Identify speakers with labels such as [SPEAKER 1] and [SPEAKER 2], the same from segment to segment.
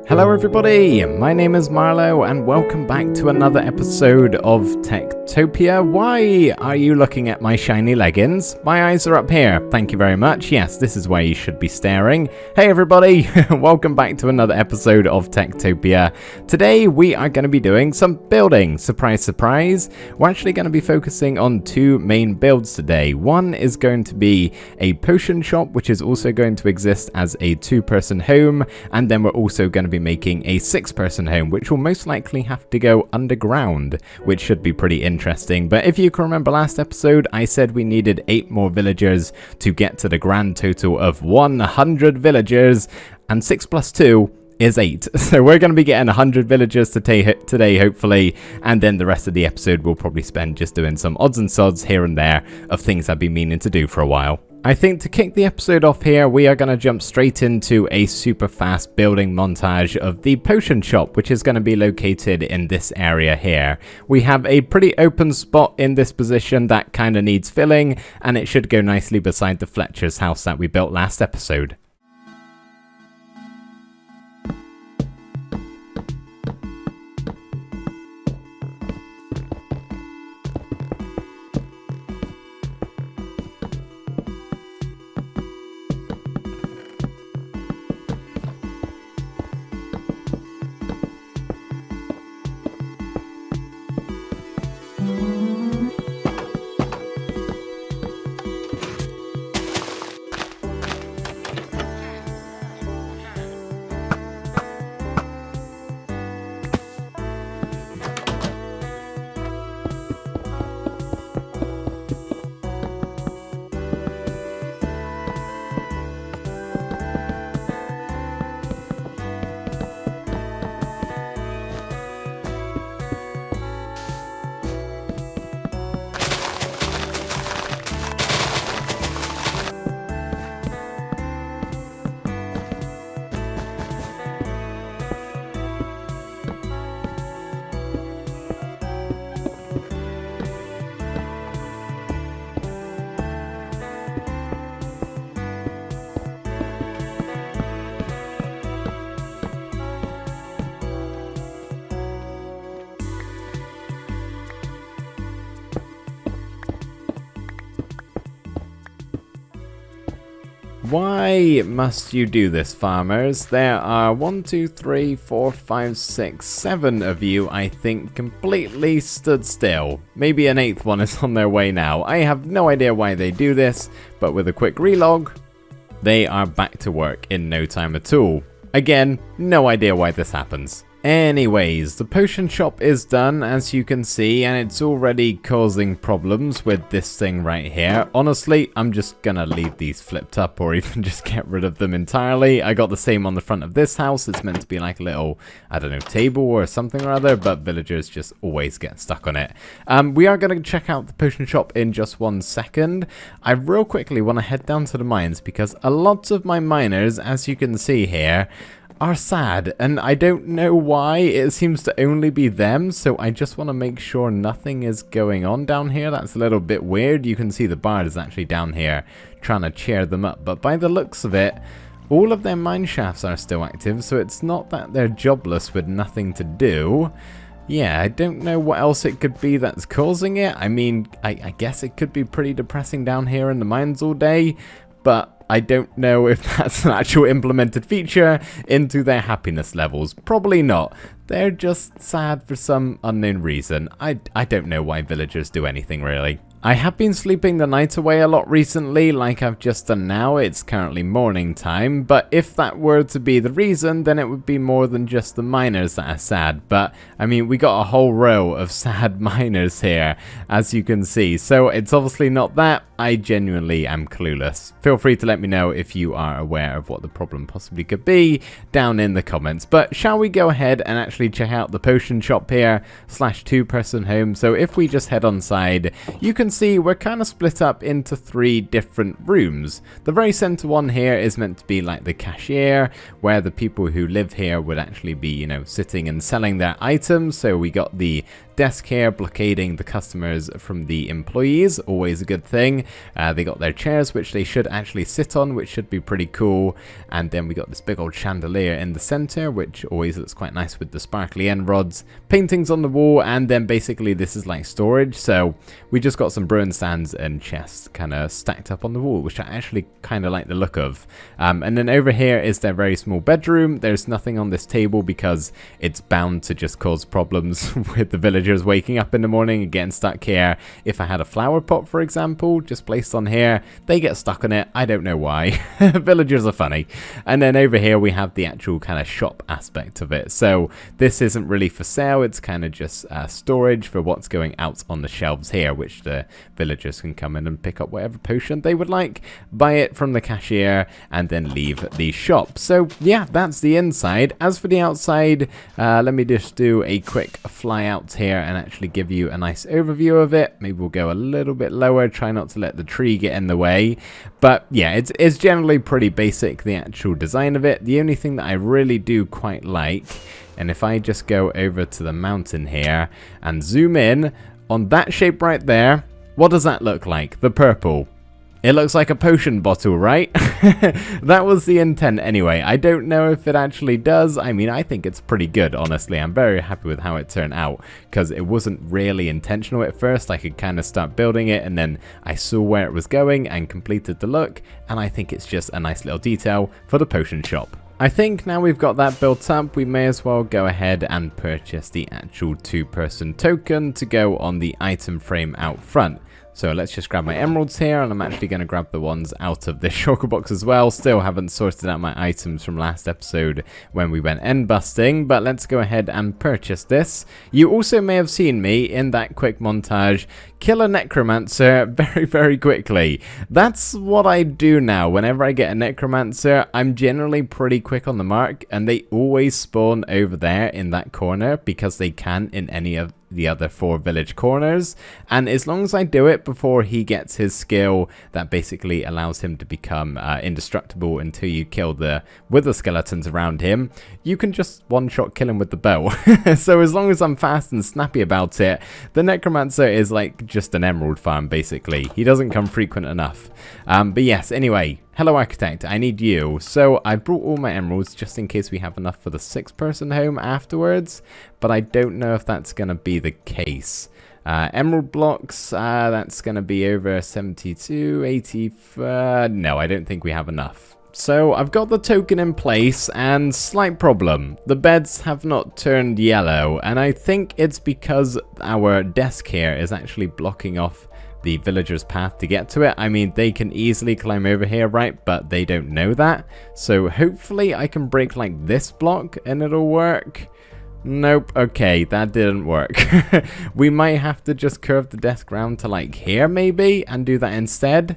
[SPEAKER 1] Hello everybody, my name is Marlo and welcome back to another episode of TekTopia. Why are you looking at my shiny leggings? My eyes are up here, thank you very much. Yes, this is where you should be staring. Hey everybody, welcome back to another episode of TekTopia. Today we are going to be doing some building. Surprise, surprise. We're actually going to be focusing on two main builds today. One is going to be a potion shop, which is also going to exist as a two-person home, and then we're also going to be making a six-person home, which will most likely have to go underground, which should be pretty interesting. But if you can remember last episode, I said we needed 8 more villagers to get to the grand total of 100 villagers, and 6 plus 2 is 8. So we're going to be getting 100 villagers today, hopefully, and then the rest of the episode we'll probably spend just doing some odds and sods here and there of things I've been meaning to do for a while. I think to kick the episode off here, we are going to jump straight into a super fast building montage of the potion shop, which is going to be located in this area here. We have a pretty open spot in this position that kind of needs filling, and it should go nicely beside the Fletcher's house that we built last episode. Why must you do this, farmers? There are 1, 2, 3, 4, 5, 6, 7 of you, I think, completely stood still. Maybe an 8th one is on their way now. I have no idea why they do this, but with a quick relog, they are back to work in no time at all. Again, no idea why this happens. Anyways, the potion shop is done, as you can see, and it's already causing problems with this thing right here. Honestly, I'm just gonna leave these flipped up or even just get rid of them entirely. I got the same on the front of this house. It's meant to be like a little, I don't know, table or something or other, but villagers just always get stuck on it. We are gonna check out the potion shop in just 1 second. I real quickly want to head down to the mines because a lot of my miners, as you can see here, are sad, and I don't know why. It seems to only be them, so I just want to make sure nothing is going on down here. That's a little bit weird. You can see the bard is actually down here trying to cheer them up, but by the looks of it, all of their mine shafts are still active, so it's not that they're jobless with nothing to do. Yeah, I don't know what else it could be that's causing it. I mean, I guess it could be pretty depressing down here in the mines all day, but I don't know if that's an actual implemented feature into their happiness levels. Probably not. They're just sad for some unknown reason. I don't know why villagers do anything really. I have been sleeping the night away a lot recently, like I've just done now. It's currently morning time, but if that were to be the reason, then it would be more than just the miners that are sad. But, I mean, we got a whole row of sad miners here, as you can see, so it's obviously not that. I genuinely am clueless. Feel free to let me know if you are aware of what the problem possibly could be down in the comments. But shall we go ahead and actually check out the potion shop here, / two-person home. So if we just head on side, you can see we're kind of split up into 3 different rooms. The very center one here is meant to be like the cashier, where the people who live here would actually be, you know, sitting and selling their items. So we got the desk here blockading the customers from the employees, always a good thing. They got their chairs, which they should actually sit on, which should be pretty cool. And then we got this big old chandelier in the center, which always looks quite nice with the sparkly end rods, paintings on the wall, and then basically this is like storage. So we just got some brewing stands and chests kind of stacked up on the wall, which I actually kind of like the look of. And then over here is their very small bedroom. There's nothing on this table because it's bound to just cause problems with the villagers waking up in the morning and getting stuck here. If I had a flower pot, for example, just placed on here, they get stuck on it. I don't know why. Villagers are funny. And then over here we have the actual kind of shop aspect of it. So this isn't really for sale. It's kind of just storage for what's going out on the shelves here, which the villagers can come in and pick up whatever potion they would like, buy it from the cashier, and then leave the shop. So yeah, that's the inside. As for the outside, let me just do a quick fly out here and actually give you a nice overview of it. Maybe we'll go a little bit lower, try not to let the tree get in the way. But yeah, it's generally pretty basic, the actual design of it. The only thing that I really do quite like, and if I just go over to the mountain here and zoom in on that shape right there, what does that look like? The purple. It looks like a potion bottle, right? That was the intent anyway. I don't know if it actually does. I mean, I think it's pretty good, honestly. I'm very happy with how it turned out because it wasn't really intentional at first. I could kind of start building it and then I saw where it was going and completed the look. And I think it's just a nice little detail for the potion shop. I think now we've got that built up, we may as well go ahead and purchase the actual 2-person token to go on the item frame out front. So let's just grab my emeralds here, and I'm actually going to grab the ones out of this shulker box as well. Still haven't sorted out my items from last episode when we went end busting, but let's go ahead and purchase this. You also may have seen me in that quick montage kill a necromancer very, very quickly. That's what I do now. Whenever I get a necromancer, I'm generally pretty quick on the mark, and they always spawn over there in that corner because they can in any of the other 4 village corners. And as long as I do it before he gets his skill that basically allows him to become indestructible until you kill the wither skeletons around him, you can just one-shot kill him with the bow. So as long as I'm fast and snappy about it, the necromancer is like just an emerald farm basically. He doesn't come frequent enough. But yes, anyway, hello architect, I need you. So I brought all my emeralds just in case we have enough for the 6-person home afterwards, but I don't know if that's going to be the case. Emerald blocks, that's going to be over 72, 80, no, I don't think we have enough. So I've got the token in place, and slight problem. The beds have not turned yellow, and I think it's because our desk here is actually blocking off the villagers' path to get to it. I mean, they can easily climb over here, right? But they don't know that. So hopefully I can break like this block and it'll work. Nope. Okay, that didn't work. We might have to just curve the desk round to like here maybe and do that instead.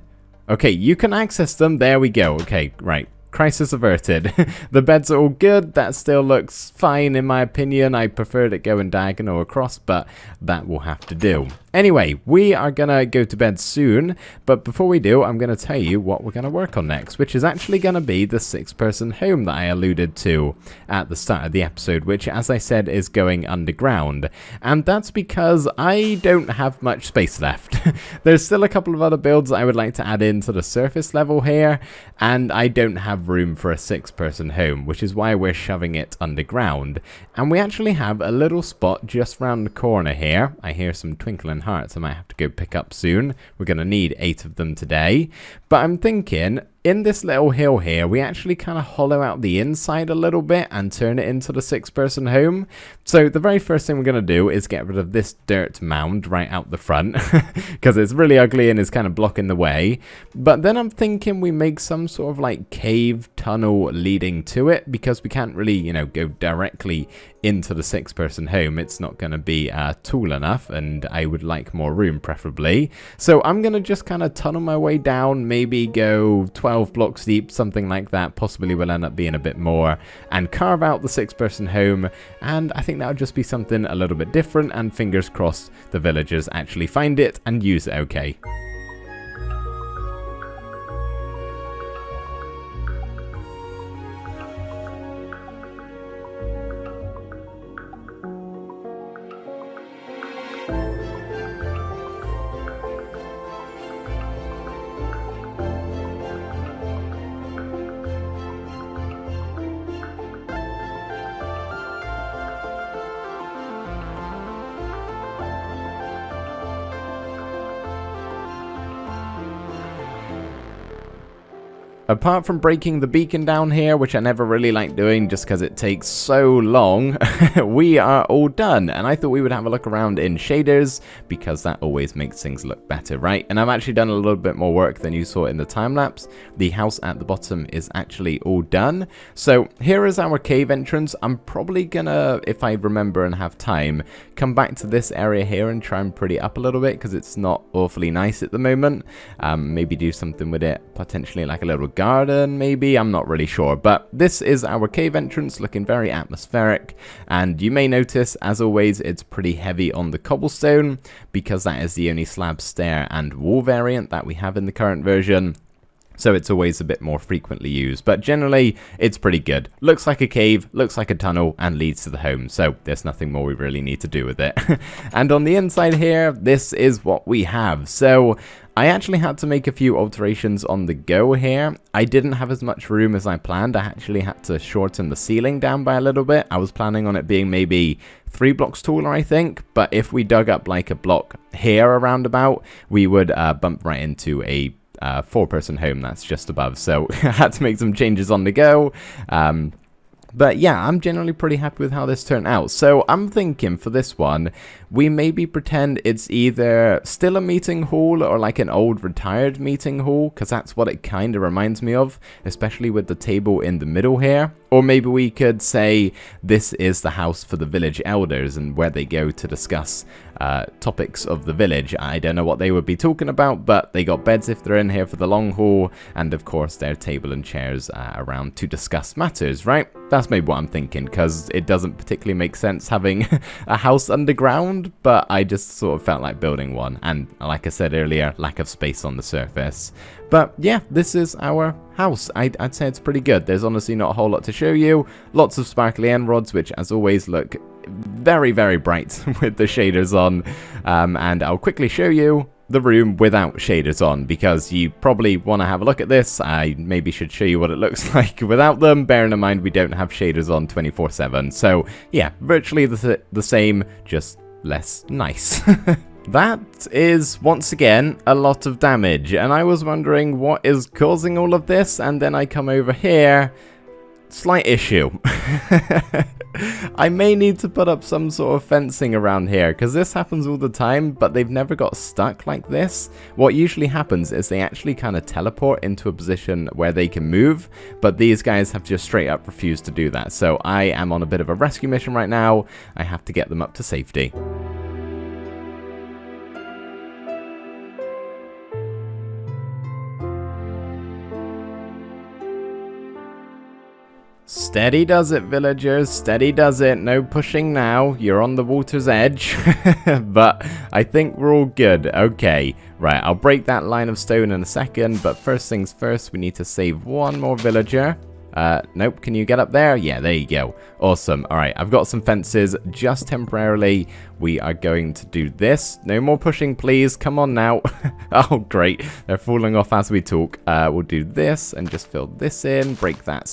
[SPEAKER 1] Okay, you can access them. There we go. Okay, right. Crisis averted. The beds are all good. That still looks fine in my opinion. I preferred it going diagonal across, but that will have to do. Anyway, we are going to go to bed soon, but before we do, I'm going to tell you what we're going to work on next, which is actually going to be the 6-person home that I alluded to at the start of the episode, which, as I said, is going underground. And that's because I don't have much space left. There's still a couple of other builds I would like to add into the surface level here, and I don't have room for a 6-person home, which is why we're shoving it underground. And we actually have a little spot just round the corner here. I hear some twinkling hearts I might have to go pick up soon. We're going to need 8 of them today. But I'm thinking, in this little hill here, we actually kind of hollow out the inside a little bit and turn it into the 6-person home. So the very first thing we're going to do is get rid of this dirt mound right out the front because it's really ugly and is kind of blocking the way. But then I'm thinking we make some sort of like cave tunnel leading to it because we can't really, you know, go directly into the 6-person home. It's not going to be tall enough, and I would like more room preferably. So I'm going to just kind of tunnel my way down, maybe go 12 blocks deep, something like that. Possibly will end up being a bit more, and carve out the 6-person home. And I think that would just be something a little bit different, and fingers crossed the villagers actually find it and use it okay. apart from breaking the beacon down here, which I never really like doing just because it takes so long, we are all done. And I thought we would have a look around in shaders because that always makes things look better, right? And I've actually done a little bit more work than you saw in the time-lapse. The house at the bottom is actually all done. So here is our cave entrance. I'm probably gonna, if I remember and have time, come back to this area here and try and pretty up a little bit because it's not awfully nice at the moment. Maybe do something with it, potentially like a little garden, maybe, I'm not really sure. But this is our cave entrance, looking very atmospheric, and you may notice, as always, it's pretty heavy on the cobblestone because that is the only slab, stair, and wall variant that we have in the current version. So it's always a bit more frequently used, but generally it's pretty good. Looks like a cave, looks like a tunnel, and leads to the home, so there's nothing more we really need to do with it. And on the inside here, this is what we have. So I actually had to make a few alterations on the go here. I didn't have as much room as I planned. I actually had to shorten the ceiling down by a little bit. I was planning on it being maybe 3 blocks taller, I think, but if we dug up like a block here around about, we would bump right into a 4-person home that's just above, so I had to make some changes on the go. But yeah, I'm generally pretty happy with how this turned out. So I'm thinking for this one, we maybe pretend it's either still a meeting hall or like an old retired meeting hall, because that's what it kind of reminds me of, especially with the table in the middle here. Or maybe we could say this is the house for the village elders and where they go to discuss topics of the village. I don't know what they would be talking about, but they got beds if they're in here for the long haul, and of course their table and chairs around to discuss matters, right? That's maybe what I'm thinking, because it doesn't particularly make sense having a house underground, but I just sort of felt like building one, and like I said earlier, lack of space on the surface. But yeah, this is our house. I'd say it's pretty good. There's honestly not a whole lot to show you. Lots of sparkly end rods, which as always look very, very bright with the shaders on. And I'll quickly show you the room without shaders on, because you probably want to have a look at this. I maybe should show you what it looks like without them, bearing in mind we don't have shaders on 24/7. So yeah, virtually the same, just less nice. That is, once again, a lot of damage, and I was wondering what is causing all of this, and then I come over here, slight issue. I may need to put up some sort of fencing around here, because this happens all the time, but they've never got stuck like this. What usually happens is they actually kind of teleport into a position where they can move, but these guys have just straight up refused to do that. So I am on a bit of a rescue mission right now. I have to get them up to safety. Steady does it, villagers, steady does it. No pushing now, you're on the water's edge. But I think we're all good. Okay, right, I'll break that line of stone in a second, but first things first, we need to save one more villager. Nope, can you get up there? Yeah, there you go. Awesome. Alright, I've got some fences just temporarily. We are going to do this. No more pushing, please. Come on now. Oh, great. They're falling off as we talk. We'll do this and just fill this in. Break that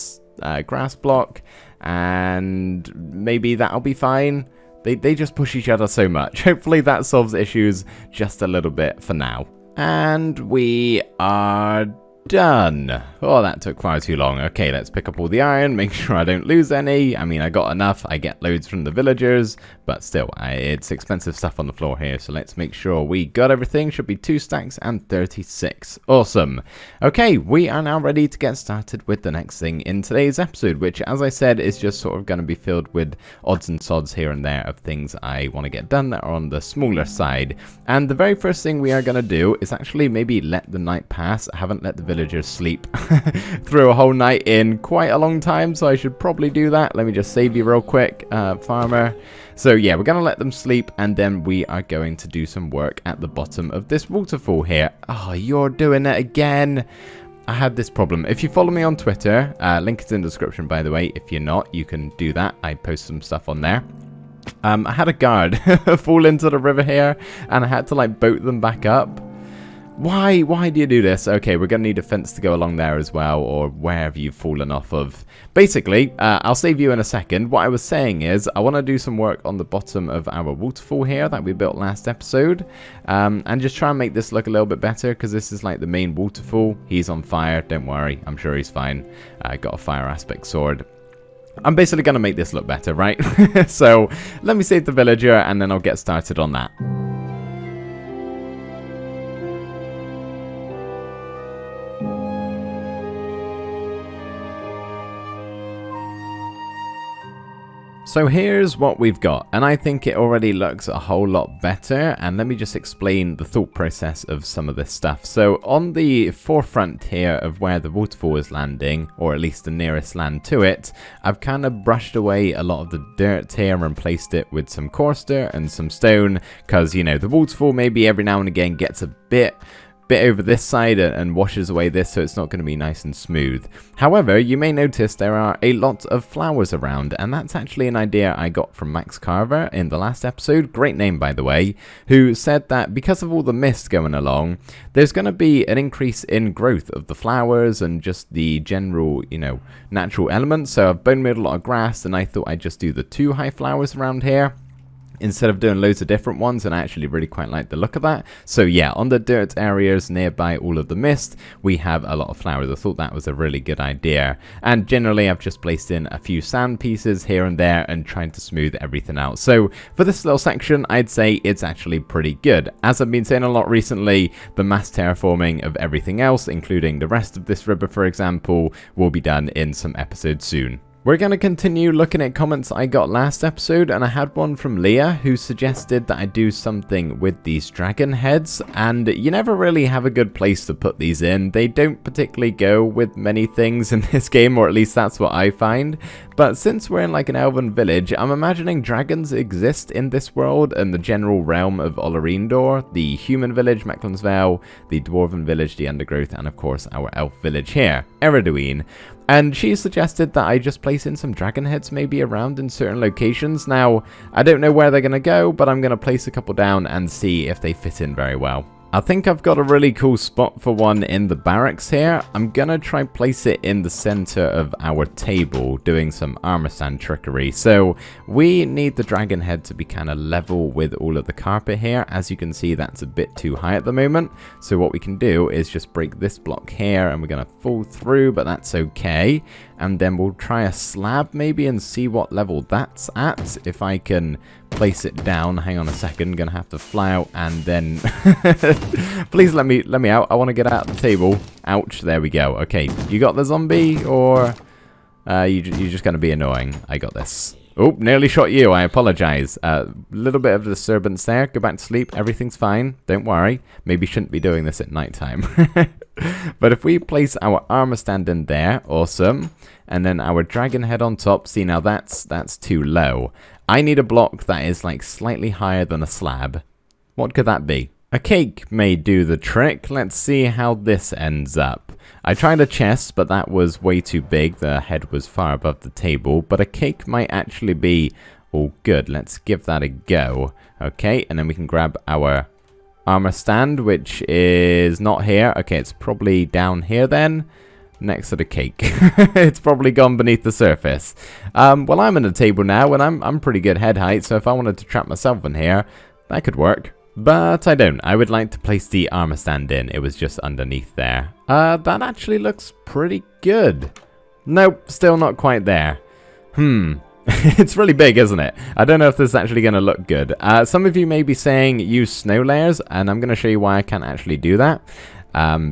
[SPEAKER 1] grass block, and maybe that'll be fine. They just push each other so much. Hopefully that solves issues just a little bit for now. And we are done. Oh, that took far too long. Okay, let's pick up all the iron, make sure I don't lose any. I mean, I got enough. I get loads from the villagers, but still, it's expensive stuff on the floor here, so let's make sure we got everything. Should be 2 stacks and 36. Awesome. Okay, we are now ready to get started with the next thing in today's episode, which, as I said, is just sort of going to be filled with odds and sods here and there of things I want to get done that are on the smaller side. And the very first thing we are going to do is actually maybe let the night pass. I haven't let the villagers sleep through a whole night in quite a long time, so I should probably do that. Let me just save you real quick, farmer. So yeah, we're going to let them sleep, and then we are going to do some work at the bottom of this waterfall here. Oh, you're doing it again. I had this problem. If you follow me on Twitter, link is in the description, by the way. If you're not, you can do that. I post some stuff on there. I had a guard fall into the river here, and I had to like boat them back up. Why do you do this? Okay, we're going to need a fence to go along there as well, or wherever you've fallen off of. Basically, I'll save you in a second. What I was saying is, I want to do some work on the bottom of our waterfall here that we built last episode, and just try and make this look a little bit better, because this is like the main waterfall. He's on fire, don't worry, I'm sure he's fine. Got a fire aspect sword. I'm basically going to make this look better, right? So, let me save the villager, and then I'll get started on that. So here's what we've got, and I think it already looks a whole lot better, and let me just explain the thought process of some of this stuff. So on the forefront here of where the waterfall is landing, or at least the nearest land to it, I've kind of brushed away a lot of the dirt here and replaced it with some coarse dirt and some stone, because, you know, the waterfall maybe every now and again gets a bit over this side and washes away this, so it's not going to be nice and smooth. However, you may notice there are a lot of flowers around, and that's actually an idea I got from Max Carver in the last episode, great name by the way, who said that because of all the mist going along, there's going to be an increase in growth of the flowers and just the general, you know, natural elements. So I've bone mealed a lot of grass, and I thought I'd just do the 2 high flowers around here instead of doing loads of different ones, and I actually really quite like the look of that. So yeah, on the dirt areas nearby all of the mist, we have a lot of flowers. I thought that was a really good idea, and generally I've just placed in a few sand pieces here and there and trying to smooth everything out. So for this little section, I'd say it's actually pretty good. As I've been saying a lot recently, the mass terraforming of everything else, including the rest of this river for example, will be done in some episodes soon. We're going to continue looking at comments I got last episode, and I had one from Leah who suggested that I do something with these dragon heads, and you never really have a good place to put these in. They don't particularly go with many things in this game, or at least that's what I find. But since we're in like an elven village, I'm imagining dragons exist in this world and the general realm of Olorindor, the human village, Mecklen's-Vale, the dwarven village, the undergrowth, and of course our elf village here, Erediun. And she suggested that I just place in some dragon heads maybe around in certain locations. Now, I don't know where they're going to go, but I'm going to place a couple down and see if they fit in very well. I think I've got a really cool spot for one in the barracks here. I'm gonna try place it in the center of our table, doing some armor stand trickery. So we need the dragon head to be kind of level with all of the carpet here. As you can see, that's a bit too high at the moment. So what we can do is just break this block here, and we're gonna fall through, but that's okay. And then we'll try a slab maybe and see what level that's at. If I can place it down. Hang on a second. Gonna have to fly out and then please let me out. I want to get out of the table. Ouch. There we go. Okay, you got the zombie, or you're just gonna be annoying. I got this. Oh, nearly shot you. I apologize. Little bit of disturbance there. Go back to sleep. Everything's fine. Don't worry. Maybe shouldn't be doing this at nighttime. But if we place our armor stand in there, awesome. And then our dragon head on top. See, now that's too low. I need a block that is like slightly higher than a slab. What could that be? A cake may do the trick. Let's see how this ends up. I tried a chest, but that was way too big. The head was far above the table, but a cake might actually be all good. Let's give that a go. Okay, and then we can grab our armor stand, which is not here. Okay, it's probably down here then, next to the cake. It's probably gone beneath the surface. Well, I'm in the table now, and I'm pretty good head height, so if I wanted to trap myself in here, that could work. But I don't. I would like to place the armor stand in. It was just underneath there. That actually looks pretty good. Nope, still not quite there. It's really big, isn't it? I don't know if this is actually going to look good. Some of you may be saying use snow layers, and I'm going to show you why I can't actually do that.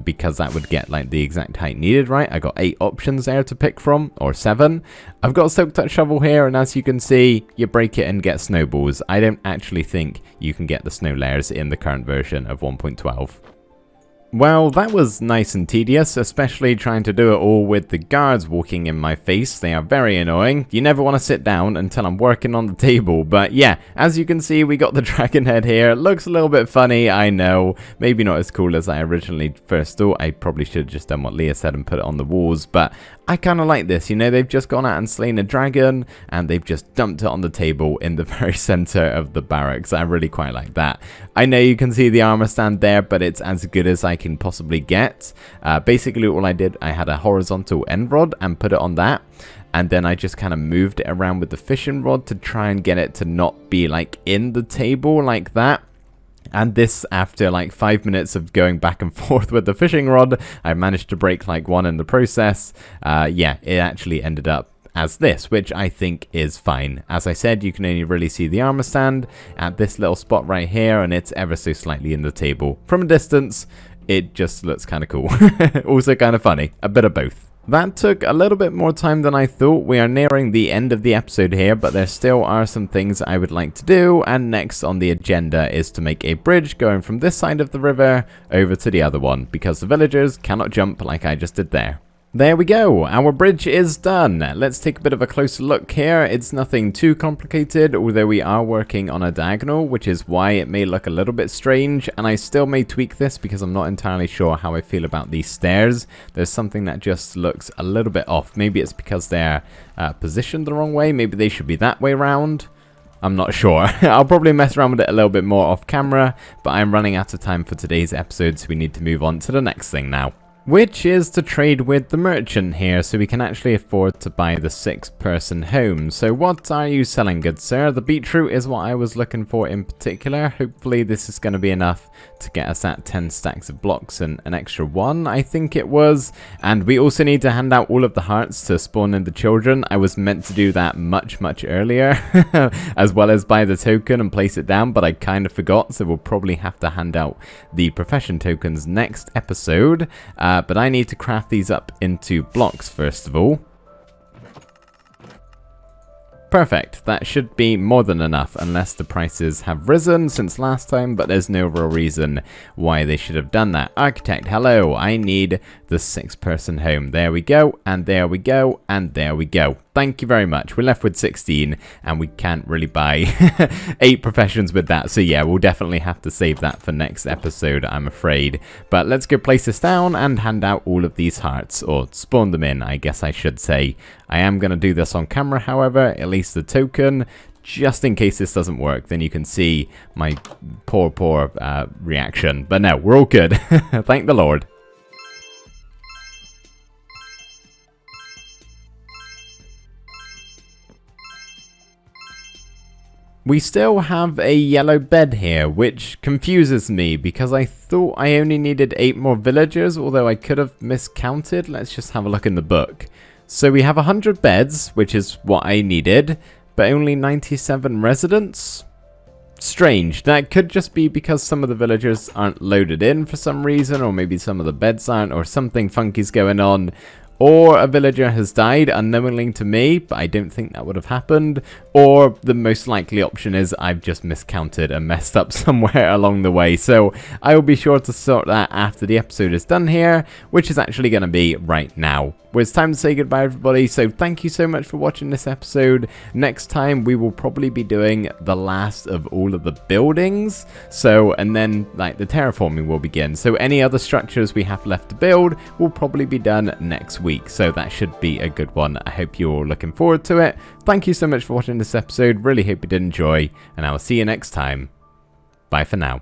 [SPEAKER 1] Because that would get like the exact height needed, right? I got 8 options there to pick from, or 7. I've got a silk touch shovel here, and as you can see, you break it and get snowballs. I don't actually think you can get the snow layers in the current version of 1.12. Well, that was nice and tedious, especially trying to do it all with the guards walking in my face. They are very annoying. You never want to sit down until I'm working on the table. But yeah, as you can see, we got the dragon head here. It looks a little bit funny, I know. Maybe not as cool as I originally first thought. I probably should have just done what Leah said and put it on the walls. But I kind of like this. You know, they've just gone out and slain a dragon, and they've just dumped it on the table in the very center of the barracks. I really quite like that. I know you can see the armor stand there, but it's as good as I can possibly get. Basically all I did, I had a horizontal end rod and put it on that. And then I just kind of moved it around with the fishing rod to try and get it to not be like in the table like that. And this, after like 5 minutes of going back and forth with the fishing rod, I managed to break like one in the process. Yeah, it actually ended up as this, which I think is fine. As I said, you can only really see the armor stand at this little spot right here, and it's ever so slightly in the table. From a distance, it just looks kind of cool. Also kind of funny, a bit of both. That took a little bit more time than I thought. We are nearing the end of the episode here, but there still are some things I would like to do, and next on the agenda is to make a bridge going from this side of the river over to the other one, because the villagers cannot jump like I just did there. There we go, our bridge is done. Let's take a bit of a closer look here. It's nothing too complicated, although we are working on a diagonal, which is why it may look a little bit strange, and I still may tweak this because I'm not entirely sure how I feel about these stairs. There's something that just looks a little bit off. Maybe it's because they're positioned the wrong way. Maybe they should be that way around. I'm not sure. I'll probably mess around with it a little bit more off camera, but I'm running out of time for today's episode, so we need to move on to the next thing now, which is to trade with the merchant here, so we can actually afford to buy the 6-person home. So what are you selling, good sir? The beetroot is what I was looking for in particular. Hopefully this is going to be enough to get us that 10 stacks of blocks and an extra 1, I think it was. And we also need to hand out all of the hearts to spawn in the children. I was meant to do that much earlier, as well as buy the token and place it down, but I kind of forgot, so we'll probably have to hand out the profession tokens next episode. But I need to craft these up into blocks first of all. Perfect, that should be more than enough, unless the prices have risen since last time, but there's no real reason why they should have done that. Architect, hello, I need the 6-person home. There we go, and there we go, and there we go. Thank you very much. We're left with 16, and we can't really buy 8 professions with that. So yeah, we'll definitely have to save that for next episode, I'm afraid. But let's go place this down and hand out all of these hearts, or spawn them in, I guess I should say. I am going to do this on camera, however, at least the token, just in case this doesn't work. Then you can see my poor reaction. But no, we're all good. Thank the Lord. We still have a yellow bed here, which confuses me because I thought I only needed 8 more villagers, although I could have miscounted. Let's just have a look in the book. So we have 100 beds, which is what I needed, but only 97 residents? Strange. That could just be because some of the villagers aren't loaded in for some reason, or maybe some of the beds aren't, or something funky's going on. Or a villager has died unknowingly to me, but I don't think that would have happened. Or the most likely option is I've just miscounted and messed up somewhere along the way. So I will be sure to sort that after the episode is done here, which is actually going to be right now. Well, it's time to say goodbye, everybody. So thank you so much for watching this episode. Next time, we will probably be doing the last of all of the buildings. So, and then like the terraforming will begin. So any other structures we have left to build will probably be done next week. So that should be a good one. I hope you're all looking forward to it. Thank you so much for watching this episode. Really hope you did enjoy, and I will see you next time. Bye for now.